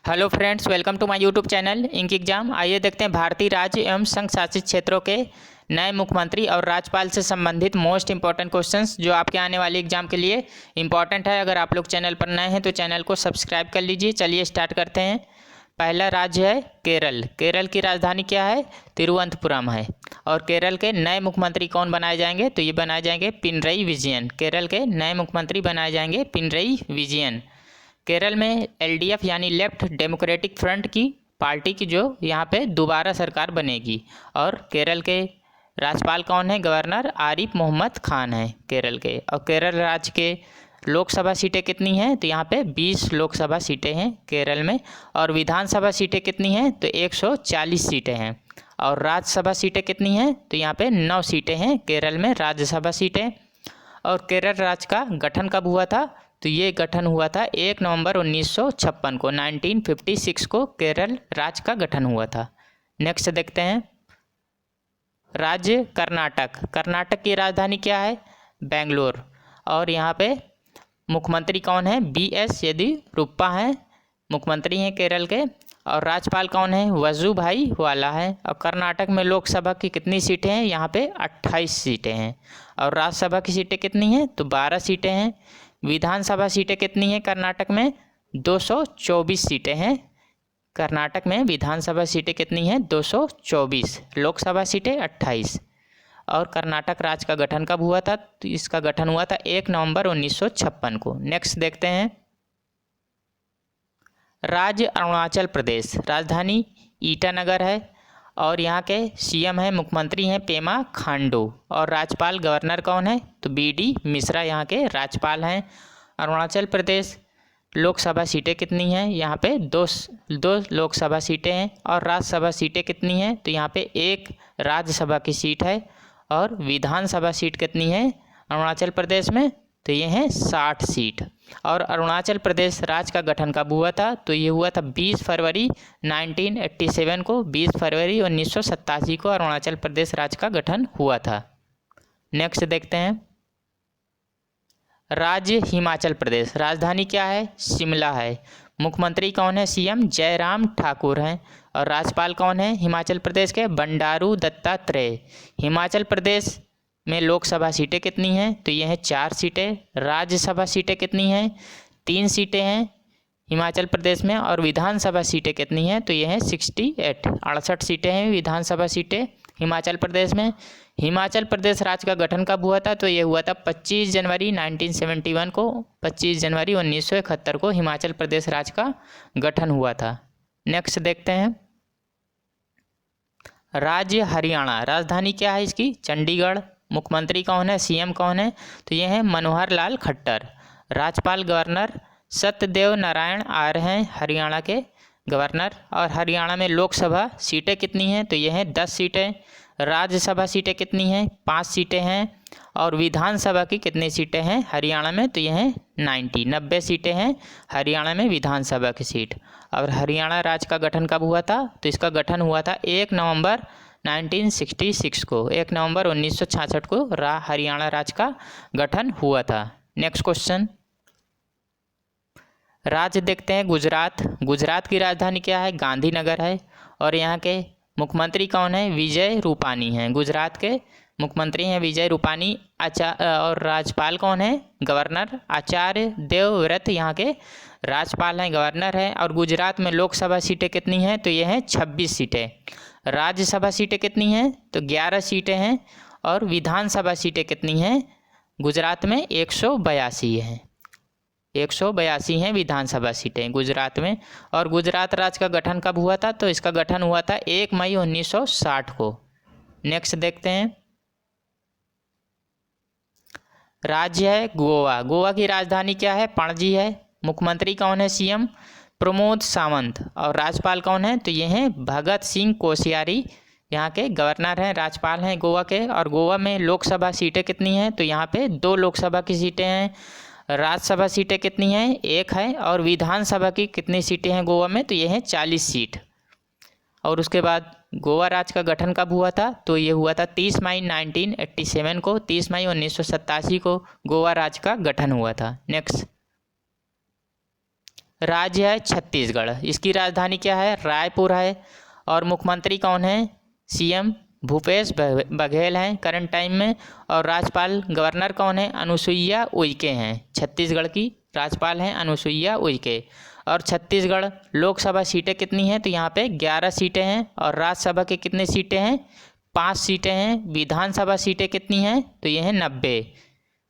Hello friends, welcome to my YouTube channel ink exam. आइए देखते हैं भारतीय राज्य एवं संघ शासित क्षेत्रों के नए मुख्यमंत्री और राज्यपाल से संबंधित मोस्ट इंपॉर्टेंट क्वेश्चंस जो आपके आने वाले एग्जाम के लिए इंपॉर्टेंट है। अगर आप लोग चैनल पर नए हैं तो चैनल को सब्सक्राइब कर लीजिए। चलिए स्टार्ट करते हैं। पहला राज्य है केरल। केरल की राजधानी क्या है? तिरुवनंतपुरम है। और केरल के नए मुख्यमंत्री कौन बनाए जाएंगे? तो ये बनाए जाएंगे पिनरई विजयन। केरल के नए मुख्यमंत्री बनाए जाएंगे पिनरई विजयन। केरल में एलडीएफ यानी लेफ्ट डेमोक्रेटिक फ्रंट की पार्टी की जो यहाँ पे दोबारा सरकार बनेगी। और केरल के राज्यपाल कौन है? गवर्नर आरिफ मोहम्मद खान है केरल के। और केरल राज्य के लोकसभा सीटें कितनी हैं? तो यहाँ पे 20 लोकसभा सीटें हैं केरल में। और विधानसभा सीटें कितनी हैं? तो 140 सीटें हैं। और राज्यसभा सीटें कितनी हैं? तो यहाँ पे 9 सीटें हैं केरल में राज्यसभा सीटें। और केरल राज्य का गठन कब हुआ था? तो ये गठन हुआ था 1 नवंबर 1956 को। 1956 को केरल राज्य का गठन हुआ था। नेक्स्ट देखते हैं राज्य कर्नाटक। कर्नाटक की राजधानी क्या है? बेंगलोर। और यहाँ पे मुख्यमंत्री कौन है? BS येदियुरप्पा हैं, मुख्यमंत्री हैं केरल के। और राज्यपाल कौन है? वजुभाई वाला है। और कर्नाटक में लोकसभा की कितनी सीटें हैं? यहाँ पे 28 सीटें हैं। और राज्यसभा की सीटें कितनी हैं? तो 12 सीटें हैं। विधानसभा सीटें कितनी हैं कर्नाटक में? 224 सीटें हैं कर्नाटक में। विधानसभा सीटें कितनी हैं? 224। लोकसभा सीटें 28। और कर्नाटक राज्य का गठन कब हुआ था? तो इसका गठन हुआ था 1 नवंबर 1956 को। नेक्स्ट देखते हैं राज्य अरुणाचल प्रदेश। राजधानी ईटानगर है। और यहाँ के CM हैं, मुख्यमंत्री हैं पेमा खांडू। और राज्यपाल गवर्नर कौन है? तो BD मिश्रा यहाँ के राज्यपाल हैं। अरुणाचल प्रदेश लोकसभा सीटें कितनी हैं? यहाँ पे दो लोकसभा सीटें हैं। और राज्यसभा सीटें कितनी हैं? तो यहाँ पे 1 राज्यसभा की सीट है। और विधानसभा सीट कितनी है अरुणाचल प्रदेश में? तो ये हैं 60 सीट। और अरुणाचल प्रदेश राज्य का गठन कब हुआ था? तो ये हुआ था 20 फरवरी 1987 को। 20 फरवरी 1987 को अरुणाचल प्रदेश राज्य का गठन हुआ था। नेक्स्ट देखते हैं राज्य हिमाचल प्रदेश। राजधानी क्या है? शिमला है। मुख्यमंत्री कौन है? CM जयराम ठाकुर हैं। और राज्यपाल कौन है हिमाचल प्रदेश के? बंडारू दत्तात्रेय। हिमाचल प्रदेश में लोकसभा सीटें कितनी हैं? तो ये हैं 4 सीटें। राज्यसभा सीटें कितनी हैं? 3 सीटें हैं हिमाचल प्रदेश में। और विधानसभा सीटें कितनी हैं? तो ये हैं 68 सीटें हैं विधानसभा सीटें हिमाचल प्रदेश में। हिमाचल प्रदेश राज्य का गठन कब हुआ था? तो ये हुआ था 25 जनवरी 1971 को। 25 जनवरी 1971 को हिमाचल प्रदेश राज्य का गठन हुआ था। नेक्स्ट देखते हैं राज्य हरियाणा। राजधानी क्या है इसकी? चंडीगढ़। मुख्यमंत्री कौन है? CM कौन है? तो ये हैं मनोहर लाल खट्टर। राज्यपाल गवर्नर सत्यदेव नारायण आर्य हैं हरियाणा के गवर्नर। और हरियाणा में लोकसभा सीटें कितनी हैं? तो ये हैं 10 सीटें। राज्यसभा सीटें कितनी हैं? 5 सीटें हैं। और विधानसभा की कितनी सीटें हैं हरियाणा में? तो ये हैं 90 सीटें हैं हरियाणा में विधानसभा की सीट। और हरियाणा राज्य का गठन कब हुआ था? तो इसका गठन हुआ था 1 नवंबर 1966 को। 1 नवंबर 1966 को हरियाणा राज्य का गठन हुआ था। नेक्स्ट क्वेश्चन राज्य देखते हैं गुजरात। गुजरात की राजधानी क्या है? गांधीनगर है। और यहाँ के मुख्यमंत्री कौन है? विजय रूपानी हैं। गुजरात के मुख्यमंत्री हैं विजय रूपानी। और राज्यपाल कौन है? गवर्नर आचार्य देवव्रत यहाँ के राज्यपाल हैं, गवर्नर हैं। और गुजरात में लोकसभा सीटें कितनी हैं? तो ये हैं 26 सीटें। राज्यसभा सीटें कितनी हैं? तो 11 सीटें हैं। और विधानसभा सीटें कितनी हैं गुजरात में? 182 हैं। 182 हैं विधानसभा सीटें गुजरात में। और गुजरात राज्य का गठन कब हुआ था? तो इसका गठन हुआ था 1 मई 1960 को। नेक्स्ट देखते हैं राज्य है गोवा। गोवा की राजधानी क्या है? पणजी है। मुख्यमंत्री कौन है? CM प्रमोद सावंत। और राज्यपाल कौन है? तो ये हैं भगत सिंह कोश्यारी यहाँ के गवर्नर हैं, राज्यपाल हैं गोवा के। और गोवा में लोकसभा सीटें कितनी हैं? तो यहाँ पे 2 लोकसभा की सीटें हैं। राज्यसभा सीटें कितनी हैं? 1 है। और विधानसभा की कितनी सीटें हैं गोवा में? तो ये हैं 40 सीट। और उसके बाद गोवा राज्य का गठन कब हुआ था? तो ये हुआ था 30 मई 1987 को। 30 मई 1987 को गोवा राज्य का गठन हुआ था। नेक्स्ट राज्य है छत्तीसगढ़, इसकी राजधानी क्या है, रायपुर है। और मुख्यमंत्री कौन है, सीएम भूपेश बघेल हैं करंट टाइम में। और राज्यपाल गवर्नर कौन है, अनुसुईया उइके हैं। छत्तीसगढ़ की राज्यपाल हैं अनुसुईया उइके। और छत्तीसगढ़ लोकसभा सीटें कितनी हैं, तो यहाँ पे 11 सीटें हैं। और राज्यसभा के कितने सीटें हैं, 5 सीटें हैं। विधानसभा सीटें कितनी हैं, तो ये हैं 90।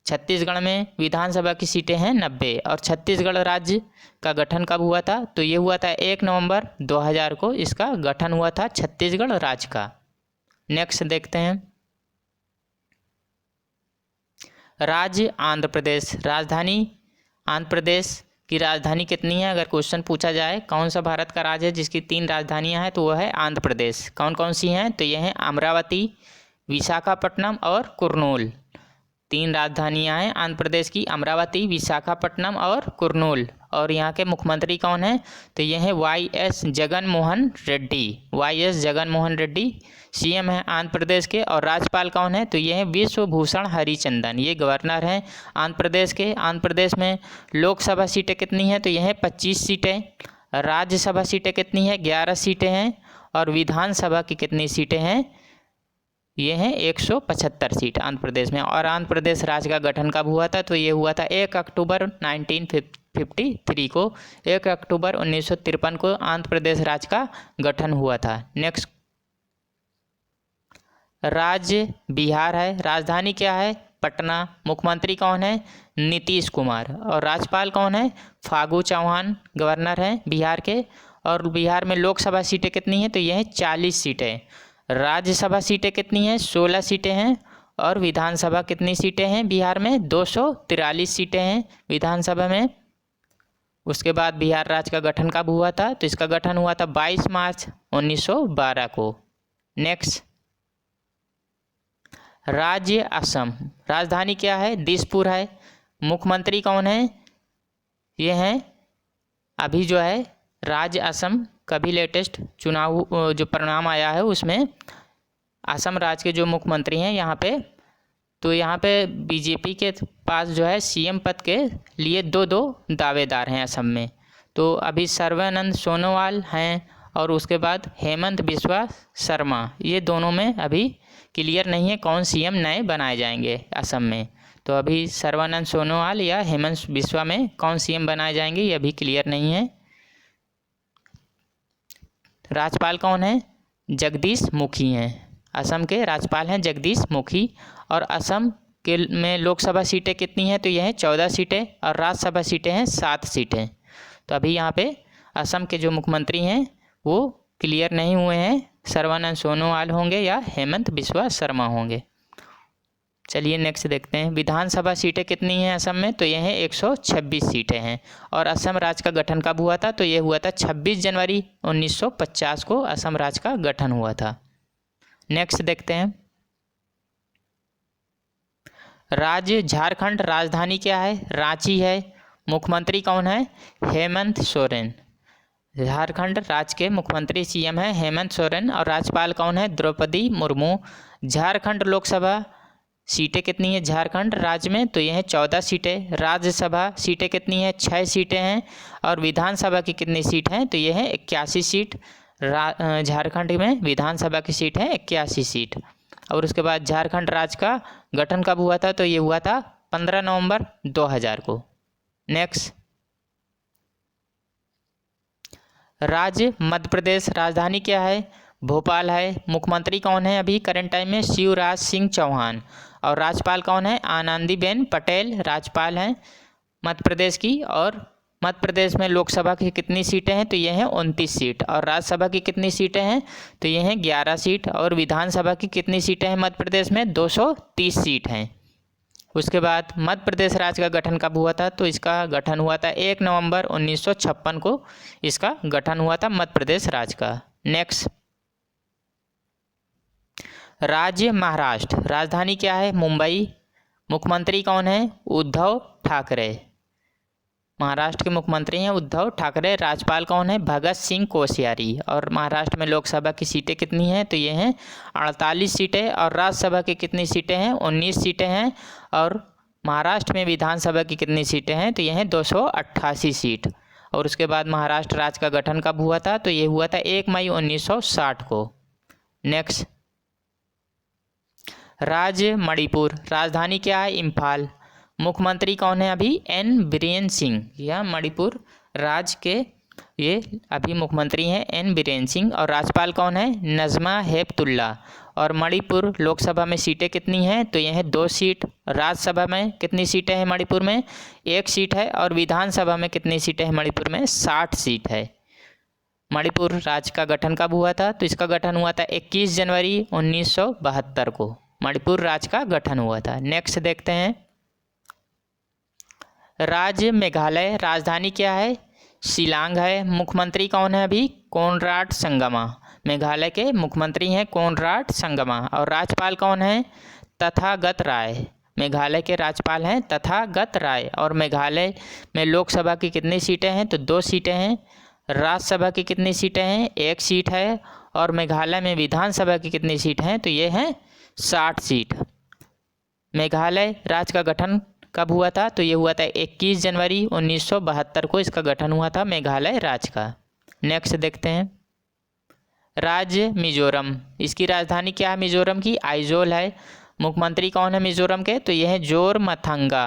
छत्तीसगढ़ में विधानसभा की सीटें हैं 90। और छत्तीसगढ़ राज्य का गठन कब हुआ था, तो ये हुआ था 1 नवंबर 2000 को इसका गठन हुआ था छत्तीसगढ़ राज्य का। नेक्स्ट देखते हैं, राज्य आंध्र प्रदेश, राजधानी आंध्र प्रदेश की राजधानी कितनी है, अगर क्वेश्चन पूछा जाए कौन सा भारत का राज्य है जिसकी 3 राजधानियां हैं, तो वह है आंध्र प्रदेश। कौन कौन सी हैं, तो यह हैं अमरावती, विशाखापट्टनम और कुर्नूल। 3 राजधानियां हैं आंध्र प्रदेश की, अमरावती, विशाखापट्टनम और कुर्नूल। और यहाँ के मुख्यमंत्री कौन हैं, तो ये हैं वाई.एस. जगनमोहन रेड्डी। वाई.एस. जगनमोहन रेड्डी सीएम हैं आंध्र प्रदेश के। और राज्यपाल कौन है, तो ये हैं विश्वभूषण हरिचंदन, ये गवर्नर हैं आंध्र प्रदेश के। आंध्र प्रदेश में लोकसभा सीटें कितनी हैं, तो ये हैं 25 सीटें। राज्यसभा सीटें कितनी हैं, 11 सीटें हैं। और विधानसभा की कितनी सीटें हैं, ये हैं 175 सीट आंध्र प्रदेश में। और आंध्र प्रदेश राज्य का गठन कब हुआ था, तो ये हुआ था 1 अक्टूबर 1953 को। 1 अक्टूबर 1953 को आंध्र प्रदेश राज्य का गठन हुआ था। नेक्स्ट, राज्य बिहार है, राजधानी क्या है, पटना। मुख्यमंत्री कौन है, नीतीश कुमार। और राज्यपाल कौन है, फागू चौहान, गवर्नर हैं बिहार के। और बिहार में लोकसभा सीटें कितनी हैं, तो ये हैं 40 सीटें। राज्यसभा सीटें कितनी हैं, 16 सीटें हैं। और विधानसभा कितनी सीटें हैं बिहार में, 243 सीटें हैं विधानसभा में। उसके बाद बिहार राज्य का गठन कब हुआ था, तो इसका गठन हुआ था 22 मार्च 1912 को। नेक्स्ट, राज्य असम, राजधानी क्या है, दिसपुर है। मुख्यमंत्री कौन है, ये हैं अभी जो है राज्य असम का भी लेटेस्ट चुनाव जो परिणाम आया है उसमें असम राज्य के जो मुख्यमंत्री हैं यहाँ पे, तो यहाँ पे बीजेपी के पास जो है सीएम पद के लिए दो दावेदार हैं असम में। तो अभी सर्बानंद सोनोवाल हैं और उसके बाद हेमंत बिस्वा शर्मा, ये दोनों में अभी क्लियर नहीं है कौन सीएम नए बनाए जाएंगे असम में। तो अभी सर्बानंद सोनोवाल या हेमंत बिस्वा में कौन सीएम बनाए जाएंगे ये अभी क्लियर नहीं है। राज्यपाल कौन है, जगदीश मुखी हैं, असम के राज्यपाल हैं जगदीश मुखी। और असम के में लोकसभा सीटें कितनी हैं, तो यह है 14 सीटें। और राज्यसभा सीटें हैं 7 सीटें। तो अभी यहाँ पे असम के जो मुख्यमंत्री हैं वो क्लियर नहीं हुए हैं, सर्बानंद सोनोवाल होंगे या हेमंत बिस्वा शर्मा होंगे। चलिए नेक्स्ट देखते हैं, विधानसभा सीटें कितनी हैं असम में, तो यह है 126 सीटें हैं। और असम राज्य का गठन कब हुआ था, तो ये हुआ था 26 जनवरी 1950 को असम राज्य का गठन हुआ था। नेक्स्ट देखते हैं, राज्य झारखंड, राजधानी क्या है, रांची है। मुख्यमंत्री कौन है, हेमंत सोरेन। झारखंड राज्य के मुख्यमंत्री सीएम है हेमंत सोरेन। और राज्यपाल कौन है, द्रौपदी मुर्मू। झारखंड लोकसभा सीटें कितनी है झारखंड राज्य में, तो ये है 14 सीटें। राज्यसभा सीटें कितनी है, 6 सीटें हैं। और विधानसभा की कितनी सीट हैं, तो ये है 81 सीट। झारखंड में विधानसभा की सीट है 81 सीट। और उसके बाद झारखंड राज्य का गठन कब हुआ था, तो ये हुआ था 15 नवंबर 2000 को। नेक्स्ट, राज्य मध्य प्रदेश, राजधानी क्या है, भोपाल है। मुख्यमंत्री कौन है अभी करंट टाइम में, शिवराज सिंह चौहान। और राज्यपाल कौन है, आनंदीबेन पटेल राज्यपाल हैं मध्य प्रदेश की। और मध्य प्रदेश में लोकसभा की कितनी सीटें हैं, तो ये हैं 29 सीट। और राज्यसभा की कितनी सीटें हैं, तो ये हैं 11 सीट। और विधानसभा की कितनी सीटें हैं मध्य प्रदेश में, 230 सीट हैं। उसके बाद मध्य प्रदेश राज्य का गठन कब हुआ था, तो इसका गठन हुआ था 1 नवंबर 1956 को इसका गठन हुआ था मध्य प्रदेश राज्य का। नेक्स्ट, राज्य महाराष्ट्र, राजधानी क्या है, मुंबई। मुख्यमंत्री कौन है, उद्धव ठाकरे। महाराष्ट्र के मुख्यमंत्री हैं उद्धव ठाकरे। राज्यपाल कौन है, भगत सिंह कोश्यारी। और महाराष्ट्र में लोकसभा की सीटें कितनी हैं, तो ये हैं 48 सीटें। और राज्यसभा की कितनी सीटें हैं, 19 सीटें हैं। और महाराष्ट्र में विधानसभा की कितनी सीटें हैं, तो ये हैं 288 सीट। और उसके बाद महाराष्ट्र राज्य का गठन कब हुआ था, तो ये हुआ था 1 मई 1960 को। नेक्स्ट, राज्य मणिपुर, राजधानी क्या है, इम्फाल। मुख्यमंत्री कौन है अभी, एन बीरेन सिंह। यह मणिपुर राज्य के ये अभी मुख्यमंत्री हैं एन बीरेन सिंह। और राज्यपाल कौन है, नजमा हेपतुल्ला। और मणिपुर लोकसभा में सीटें कितनी हैं, तो यह है 2 सीट। राज्यसभा में कितनी सीटें हैं मणिपुर में, 1 सीट है। और विधानसभा में कितनी सीटें हैं मणिपुर में, 60 सीट है। मणिपुर राज्य का गठन कब हुआ था, तो इसका गठन हुआ था 21 जनवरी 1972 को मणिपुर राज्य का गठन हुआ था। नेक्स्ट देखते हैं, राज्य मेघालय, राजधानी क्या है, शिलांग है। मुख्यमंत्री कौन है अभी, कोनराड संगमा। मेघालय के मुख्यमंत्री हैं कोनराड संगमा। और राज्यपाल कौन है, तथागत राय। मेघालय के राज्यपाल हैं तथागत राय। और मेघालय में लोकसभा की कितनी सीटें हैं, तो 2 सीटें हैं। राज्यसभा की कितनी सीटें हैं, 1 सीट है। और मेघालय में विधानसभा की कितनी सीट हैं, तो ये हैं 60 सीट। मेघालय राज्य का गठन कब हुआ था, तो ये हुआ था 21 जनवरी 1972 को इसका गठन हुआ था मेघालय राज्य का। नेक्स्ट देखते हैं, राज्य मिजोरम, इसकी राजधानी क्या है मिजोरम की, आइजोल है। मुख्यमंत्री कौन है मिजोरम के, तो ये है जोरमथंगा।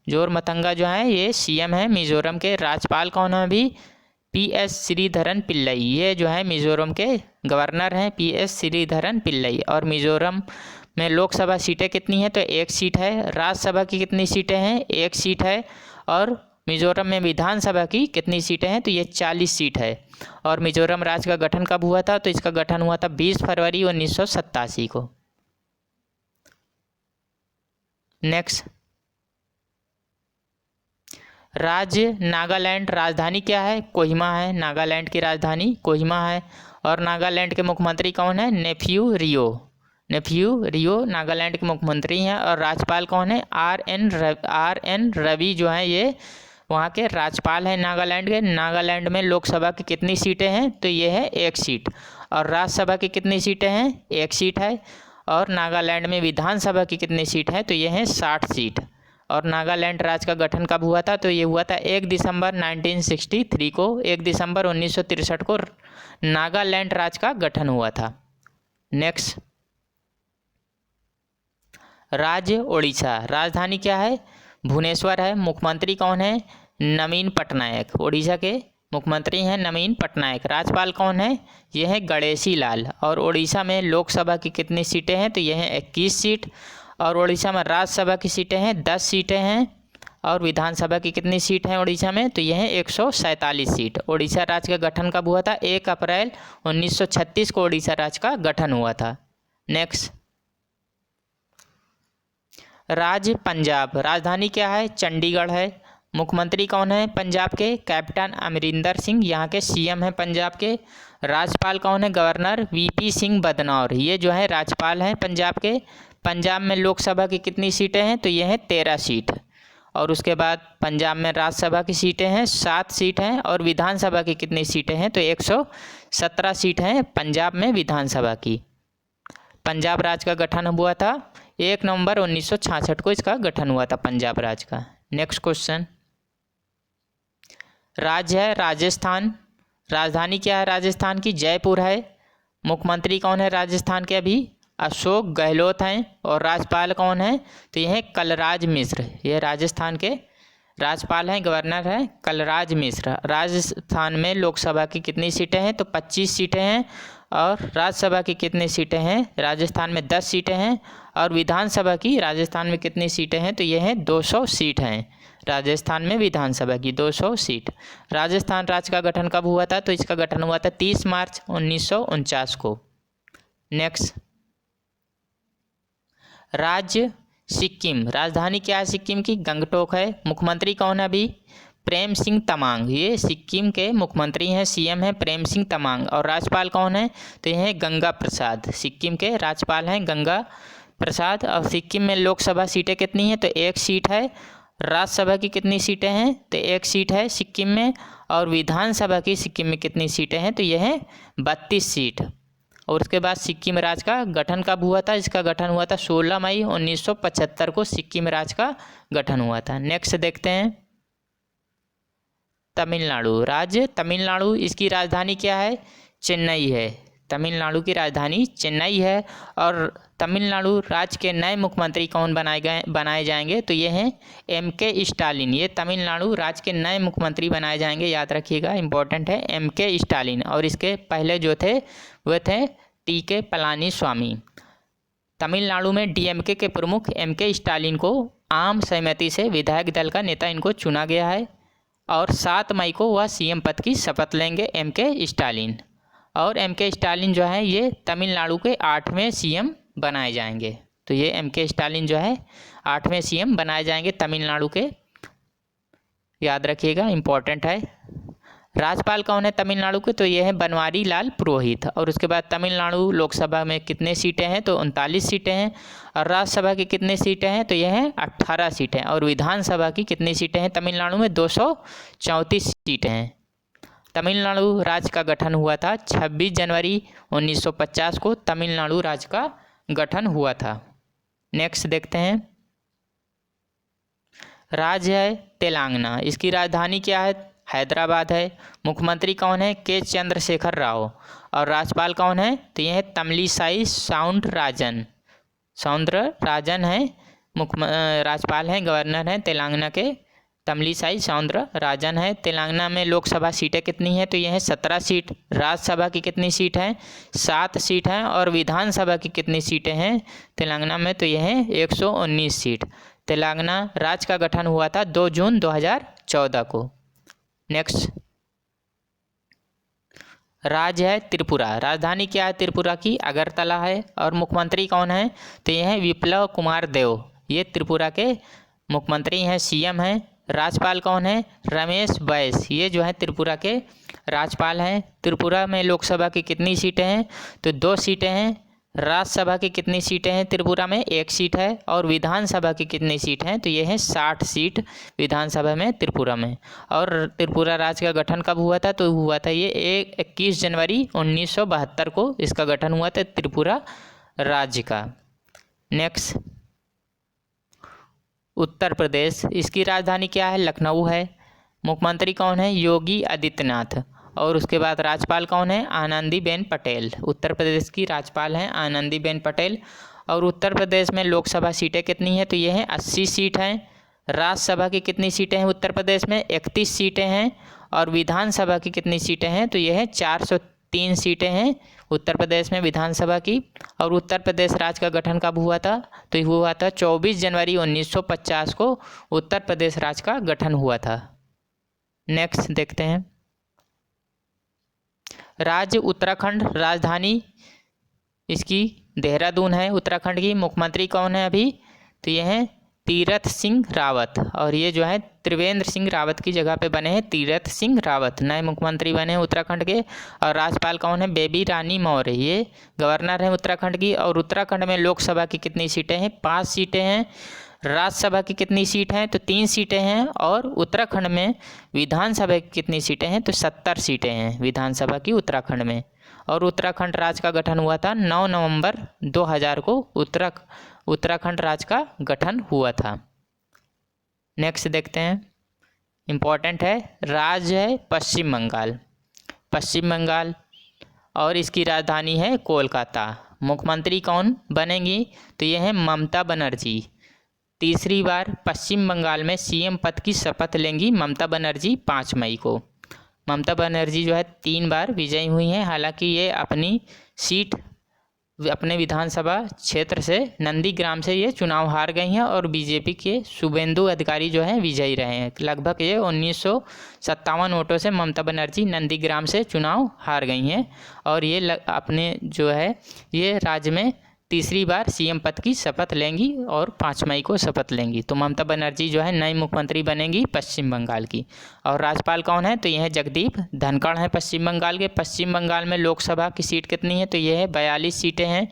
जोरमथंगा जो है ये सीएम है मिजोरम के। राज्यपाल कौन है अभी, PS श्रीधरन पिल्लई। ये जो है मिजोरम के गवर्नर हैं PS श्रीधरन पिल्लई। और मिजोरम में लोकसभा सीटें कितनी हैं, तो 1 सीट है। राज्यसभा की कितनी सीटें हैं, 1 सीट है। और मिजोरम में विधानसभा की कितनी सीटें हैं, तो ये 40 सीट है। और मिजोरम राज्य का गठन कब हुआ था, तो इसका गठन हुआ था 20 फरवरी 1987 को। नेक्स्ट, राज्य नागालैंड, राजधानी क्या है, कोहिमा है। नागालैंड की राजधानी कोहिमा है। और नागालैंड के मुख्यमंत्री कौन है, नेफ्यू रियो नागालैंड के मुख्यमंत्री हैं। और राज्यपाल कौन है, आर एन रवि जो हैं ये वहाँ के राज्यपाल हैं नागालैंड के। नागालैंड में लोकसभा की कितनी सीटें हैं, तो ये है 1 सीट। और राज्यसभा की कितनी सीटें हैं, 1 सीट है। और नागालैंड में विधानसभा की कितनी सीट है, तो ये हैं 60 सीट। और नागालैंड राज्य का गठन कब हुआ था, तो ये हुआ था 1 दिसंबर 1963 को। 1 दिसंबर 1963 को नागालैंड राज्य का गठन हुआ था। नेक्स्ट, राज्य ओडिशा, राजधानी क्या है, भुवनेश्वर है। मुख्यमंत्री कौन है, नवीन पटनायक। ओडिशा के मुख्यमंत्री हैं नवीन पटनायक। राज्यपाल कौन है, ये है गणेशी लाल। और ओडिशा में लोकसभा की कितनी सीटें हैं, तो ये हैं 21 सीट। और ओडिशा में राज्यसभा की सीटें हैं 10 सीटें हैं। और विधानसभा की कितनी सीट हैं ओडिशा में, तो ये हैं 147 सीट। ओडिशा राज्य का गठन कब हुआ था, 1 अप्रैल 1936 को ओडिशा राज्य का गठन हुआ था। नेक्स्ट, राज्य पंजाब, राजधानी क्या है, चंडीगढ़ है। मुख्यमंत्री कौन है पंजाब के, कैप्टन अमरिंदर सिंह, यहाँ के सीएम हैं पंजाब के। राज्यपाल कौन है, गवर्नर VP सिंह बदनौर। ये जो है राज्यपाल हैं पंजाब के। पंजाब में लोकसभा की कितनी सीटें हैं, तो ये हैं 13 सीट। और उसके बाद पंजाब में राज्यसभा की सीटें हैं 7 सीट हैं। और विधानसभा की कितनी सीटें हैं, तो 117 सीट हैं पंजाब में विधानसभा की। पंजाब राज्य का गठन हुआ था 1 नवंबर 1966 को इसका गठन हुआ था पंजाब राज्य का। नेक्स्ट क्वेश्चन, राज्य है राजस्थान, राजधानी क्या है राजस्थान की, जयपुर है। मुख्यमंत्री कौन है राजस्थान के अभी, अशोक गहलोत हैं। और राज्यपाल कौन है, तो यह है कलराज मिश्र। ये राजस्थान के राज्यपाल हैं, गवर्नर हैं कलराज मिश्र। राजस्थान में लोकसभा की कितनी सीटें हैं, तो 25 सीटें हैं। और राज्यसभा की कितनी सीटें हैं, राजस्थान में 10 सीटें हैं। और विधानसभा की राजस्थान में कितनी सीटें हैं, तो ये हैं 200 सीट हैं। राजस्थान में विधानसभा की 200 सीट। राजस्थान राज्य का गठन कब हुआ था, तो इसका गठन हुआ था 30 मार्च 1949 को। नेक्स्ट, राज्य सिक्किम, राजधानी क्या है सिक्किम की, गंगटोक है। मुख्यमंत्री कौन है अभी, प्रेम सिंह तमांग। ये सिक्किम के मुख्यमंत्री हैं, सीएम हैं प्रेम सिंह तमांग। और राज्यपाल कौन है, तो ये है गंगा प्रसाद। सिक्किम के राज्यपाल हैं गंगा प्रसाद। और सिक्किम में लोकसभा सीटें कितनी हैं, तो 1 सीट है। राज्यसभा की कितनी सीटें हैं, तो 1 सीट है सिक्किम में। और विधानसभा की सिक्किम में कितनी सीटें हैं, तो यह है 32 सीट। और उसके बाद सिक्किम राज्य का गठन कब हुआ था, इसका गठन हुआ था 16 मई 1975 को सिक्किम राज्य का गठन हुआ था। नेक्स्ट देखते हैं, तमिलनाडु, राज्य तमिलनाडु, इसकी राजधानी क्या है? चेन्नई है। तमिलनाडु की राजधानी चेन्नई है। और तमिलनाडु राज्य के नए मुख्यमंत्री कौन बनाए जाएंगे? तो ये हैं MK स्टालिन। ये तमिलनाडु राज्य के नए मुख्यमंत्री बनाए जाएंगे, याद रखिएगा, इंपॉर्टेंट है, MK स्टालिन। और इसके पहले जो थे वह थे TK पलानीस्वामी। तमिलनाडु में DMK के प्रमुख MK स्टालिन को आम सहमति से विधायक दल का नेता इनको चुना गया है। और 7 मई को वह CM पद की शपथ लेंगे, MK स्टालिन। और MK स्टालिन जो है ये तमिलनाडु के 8वें CM बनाए जाएंगे। तो ये MK स्टालिन जो है 8वें CM बनाए जाएंगे तमिलनाडु के, याद रखिएगा, इम्पोर्टेंट है। राज्यपाल कौन है तमिलनाडु के? तो ये है बनवारी लाल पुरोहित। और उसके बाद तमिलनाडु लोकसभा में कितने सीटें हैं? तो 39 सीटें हैं। और राज्यसभा की कितनी सीटें हैं? तो यह हैं 18 सीटें। और विधानसभा की कितनी सीटें हैं तमिलनाडु में? 234 सीटें हैं। तमिलनाडु राज्य का गठन हुआ था 26 जनवरी 1950 को तमिलनाडु राज्य का गठन हुआ था। नेक्स्ट देखते हैं, राज्य है तेलंगाना, इसकी राजधानी क्या है? हैदराबाद है। मुख्यमंत्री कौन है? के चंद्रशेखर राव। और राज्यपाल कौन है? तो यह है तमिलिसाई सौंदरराजन है, राज्यपाल हैं, गवर्नर हैं तेलंगाना के, तमिलिसाई सौंदरराजन है। तेलंगाना में लोकसभा सीटें कितनी हैं? तो यह है 17 सीट। राज्यसभा की कितनी सीट हैं? 7 सीट हैं। और विधानसभा की कितनी सीटें हैं तेलंगाना में? तो यह है 119 सीट। तेलंगाना राज्य का गठन हुआ था 2 जून 2014 को। नेक्स्ट, राज्य है त्रिपुरा, राजधानी क्या है त्रिपुरा की? अगरतला है। और मुख्यमंत्री कौन है? तो यह है विप्लव कुमार देव, ये त्रिपुरा के मुख्यमंत्री हैं, CM हैं। राज्यपाल कौन है? रमेश बैस, ये जो है त्रिपुरा के राज्यपाल हैं। त्रिपुरा में लोकसभा की कितनी सीटें हैं? तो 2 सीटें हैं। राज्यसभा की कितनी सीटें हैं त्रिपुरा में? 1 सीट है। और विधानसभा की कितनी सीट हैं? तो ये है 60 सीट विधानसभा में त्रिपुरा में। और त्रिपुरा राज्य का गठन कब हुआ था? तो हुआ था ये 21 जनवरी 1972 को इसका गठन हुआ था त्रिपुरा राज्य का। नेक्स्ट, उत्तर प्रदेश, इसकी राजधानी क्या है? लखनऊ है। मुख्यमंत्री कौन है? योगी आदित्यनाथ। और उसके बाद राज्यपाल कौन है? आनंदीबेन पटेल। उत्तर प्रदेश की राज्यपाल हैं आनंदीबेन पटेल। और उत्तर प्रदेश में लोकसभा सीटें कितनी हैं? तो ये हैं 80 सीट हैं। राज्यसभा की कितनी सीटें हैं उत्तर प्रदेश में? 31 सीटें हैं। और विधानसभा की कितनी सीटें हैं? तो ये है 403 सीटें हैं उत्तर प्रदेश में विधानसभा की। और उत्तर प्रदेश राज्य का गठन कब हुआ था? तो ये हुआ था 24 जनवरी 1950 को उत्तर प्रदेश राज्य का गठन हुआ था। नेक्स्ट देखते हैं, राज्य उत्तराखंड, राजधानी इसकी देहरादून है उत्तराखंड की। मुख्यमंत्री कौन है अभी? तो ये हैं तीरथ सिंह रावत। और ये जो है त्रिवेंद्र सिंह रावत की जगह पे बने हैं तीरथ सिंह रावत, नए मुख्यमंत्री बने हैं उत्तराखंड के। और राज्यपाल कौन है? बेबी रानी मौर्य, ये गवर्नर हैं उत्तराखंड की। और उत्तराखंड में लोकसभा की कितनी सीटें हैं? 5 सीटें हैं। राज्यसभा की कितनी सीट हैं? तो 3 सीटें हैं। और उत्तराखंड में विधानसभा की कितनी सीटें हैं? तो 70 सीटें हैं विधानसभा की उत्तराखंड में। और उत्तराखंड राज्य का गठन हुआ था 9 नवंबर 2000 को उत्तराखंड राज्य का गठन हुआ था। नेक्स्ट देखते हैं, इम्पॉर्टेंट है, राज्य है पश्चिम बंगाल और इसकी राजधानी है कोलकाता। मुख्यमंत्री कौन बनेंगी? तो ये है ममता बनर्जी। तीसरी बार पश्चिम बंगाल में CM पद की शपथ लेंगी ममता बनर्जी 5 मई को। ममता बनर्जी जो है 3 बार विजयी हुई हैं। हालांकि ये अपनी सीट अपने विधानसभा क्षेत्र से नंदीग्राम से ये चुनाव हार गई हैं। और बीजेपी के शुभेंदु अधिकारी जो हैं विजयी रहे हैं। लगभग ये 1957 वोटों से ममता बनर्जी नंदीग्राम से चुनाव हार गई हैं। और ये अपने जो है ये राज्य में तीसरी बार CM पद की शपथ लेंगी और 5 मई को शपथ लेंगी। तो ममता बनर्जी जो है नई मुख्यमंत्री बनेंगी पश्चिम बंगाल की। और राज्यपाल कौन है? तो यह है जगदीप धनखड़ हैं पश्चिम बंगाल के। पश्चिम बंगाल में लोकसभा की सीट कितनी है? तो यह है 42 सीटें हैं।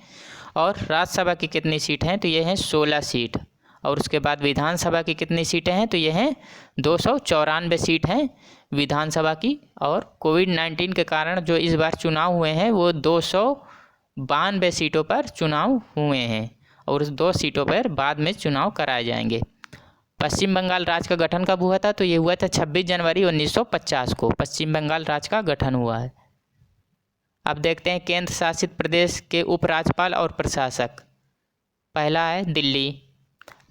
और राज्यसभा की कितनी सीट हैं? तो यह है 16 सीट। और उसके बाद विधानसभा की कितनी सीटें हैं? तो यह है 294 सीट हैं विधानसभा की। और कोविड-19 के कारण जो इस बार चुनाव हुए हैं वो 292 सीटों पर चुनाव हुए हैं। और उस 2 सीटों पर बाद में चुनाव कराए जाएंगे। पश्चिम बंगाल राज्य का गठन कब हुआ था? तो ये हुआ था 26 जनवरी 1950 को पश्चिम बंगाल राज्य का गठन हुआ है। अब देखते हैं केंद्र शासित प्रदेश के उपराज्यपाल और प्रशासक। पहला है दिल्ली।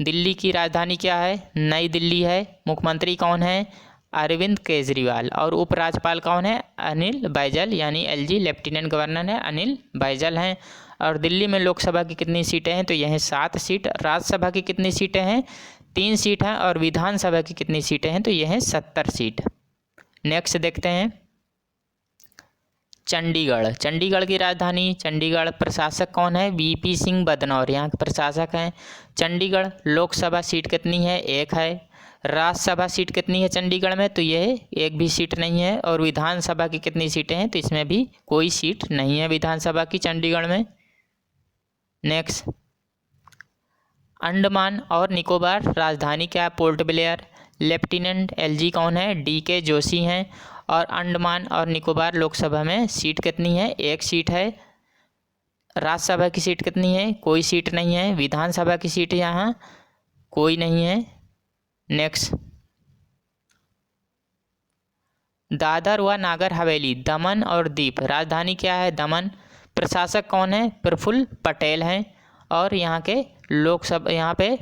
दिल्ली की राजधानी क्या है? नई दिल्ली है। मुख्यमंत्री कौन है? अरविंद केजरीवाल। और उपराज्यपाल कौन है? अनिल बैजल, यानी एलजी, लेफ्टिनेंट गवर्नर है अनिल बैजल हैं। और दिल्ली में लोकसभा की कितनी सीटें हैं? तो यह 7 सीट। राज्यसभा की कितनी सीटें हैं? 3 सीट हैं। और विधानसभा की कितनी सीटें हैं? तो यह है 70 सीट। नेक्स्ट देखते हैं चंडीगढ़। चंडीगढ़ की राजधानी चंडीगढ़। प्रशासक कौन है? वीपी सिंह बदनौर यहाँ के प्रशासक हैं। चंडीगढ़ लोकसभा सीट कितनी है? 1 है। राज्यसभा सीट कितनी है चंडीगढ़ में? तो यह 1 भी सीट नहीं है। और विधानसभा की कितनी सीटें हैं? तो इसमें भी कोई सीट नहीं है विधानसभा की चंडीगढ़ में। नेक्स्ट अंडमान और निकोबार राजधानी क्या है? Port Blair. लेफ्टिनेंट एलजी कौन है? डीके जोशी हैं। और अंडमान और निकोबार लोकसभा में सीट कितनी है? 1 सीट है। राज्यसभा की सीट कितनी है? कोई सीट नहीं है। विधानसभा की सीट यहाँ कोई नहीं है। नेक्स्ट दादर व नागर हवेली, दमन और दीप राजधानी क्या है? दमन। प्रशासक कौन है? प्रफुल्ल पटेल हैं। और यहाँ पे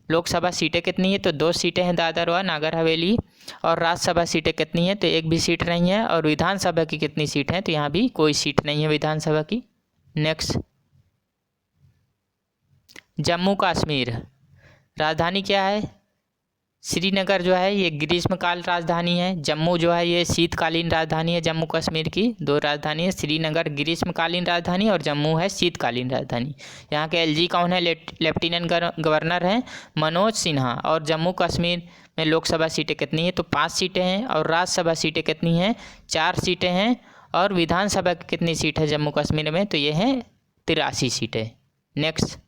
लोकसभा सीटें कितनी है? तो 2 सीटें हैं दादर व नागर हवेली। और राज्यसभा सीटें कितनी हैं? तो 1 भी सीट नहीं है। और विधानसभा की कितनी सीट हैं? तो यहाँ भी कोई सीट नहीं है विधानसभा की। नेक्स्ट जम्मू कश्मीर राजधानी क्या है? श्रीनगर जो है ये ग्रीष्मकाल राजधानी है। जम्मू जो है ये शीतकालीन राजधानी है। जम्मू कश्मीर की 2 राजधानी है, श्रीनगर ग्रीष्मकालीन राजधानी और जम्मू है शीतकालीन राजधानी। यहाँ के एलजी कौन है? लेफ्टिनेंट गवर्नर हैं मनोज सिन्हा। और जम्मू कश्मीर में लोकसभा सीटें कितनी हैं? तो 5 सीटें हैं। और राज्यसभा सीटें कितनी हैं? 4 सीटें हैं। और विधानसभा की कितनी सीट है जम्मू कश्मीर में? तो ये हैं 83 सीटें। नेक्स्ट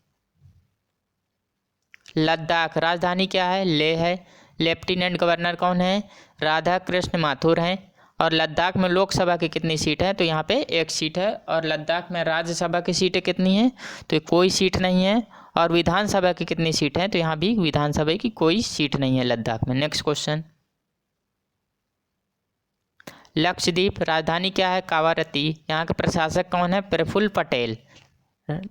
लद्दाख राजधानी क्या है? लेह है। लेफ्टिनेंट गवर्नर कौन है? राधा कृष्ण माथुर हैं। और लद्दाख में लोकसभा की कितनी सीट है? तो यहाँ पे 1 सीट है। और लद्दाख में राज्यसभा की सीटें कितनी हैं? तो कोई सीट नहीं है। और विधानसभा की कितनी सीट है? तो यहाँ भी विधानसभा की कोई सीट नहीं है लद्दाख में। नेक्स्ट क्वेश्चन लक्षद्वीप राजधानी क्या है? कावारती। यहाँ के प्रशासक कौन है? प्रफुल्ल पटेल।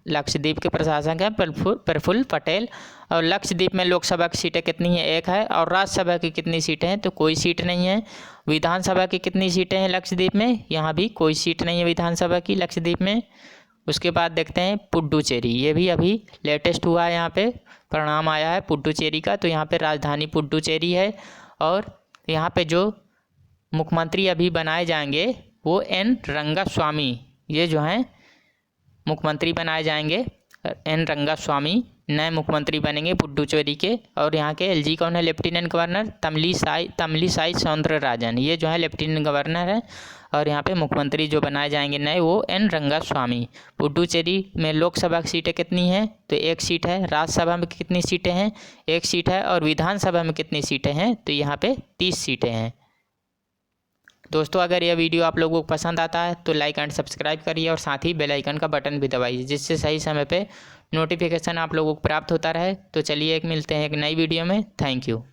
लक्षद्वीप के प्रशासक हैं प्रफुल्ल पटेल। और लक्षद्वीप में लोकसभा की सीटें कितनी हैं? 1 है। और राज्यसभा की कितनी सीटें हैं? तो कोई सीट नहीं है। विधानसभा की कितनी सीटें हैं लक्षद्वीप में? यहाँ भी कोई सीट नहीं है विधानसभा की लक्षद्वीप में। उसके बाद देखते हैं पुडुचेरी। ये भी अभी लेटेस्ट हुआ है, यहाँ पे परिणाम आया है पुडुचेरी का। तो यहाँ पे राजधानी पुडुचेरी है। और यहाँ पे जो मुख्यमंत्री अभी बनाए जाएंगे वो एन रंगास्वामी, ये जो हैं मुख्यमंत्री बनाए जाएंगे। एन रंगास्वामी नए मुख्यमंत्री बनेंगे पुडुचेरी के। और यहाँ के एलजी कौन है? लेफ्टिनेंट गवर्नर तमिलिसाई सौंदरराजन, ये जो है लेफ्टिनेंट गवर्नर है। और यहाँ पे मुख्यमंत्री जो बनाए जाएंगे नए वो एन रंगास्वामी। पुडुचेरी में लोकसभा की सीटें कितनी हैं? तो 1 सीट है। राज्यसभा में कितनी सीटें हैं? 1 सीट है। और विधानसभा में कितनी सीटें हैं? तो यहाँ पे 30 सीटें हैं। दोस्तों अगर यह वीडियो आप लोगों को पसंद आता है तो लाइक एंड सब्सक्राइब करिए और साथ ही बेल आइकन का बटन भी दबाइए, जिससे सही समय पे नोटिफिकेशन आप लोगों को प्राप्त होता रहे। तो चलिए मिलते हैं एक नई वीडियो में। Thank you.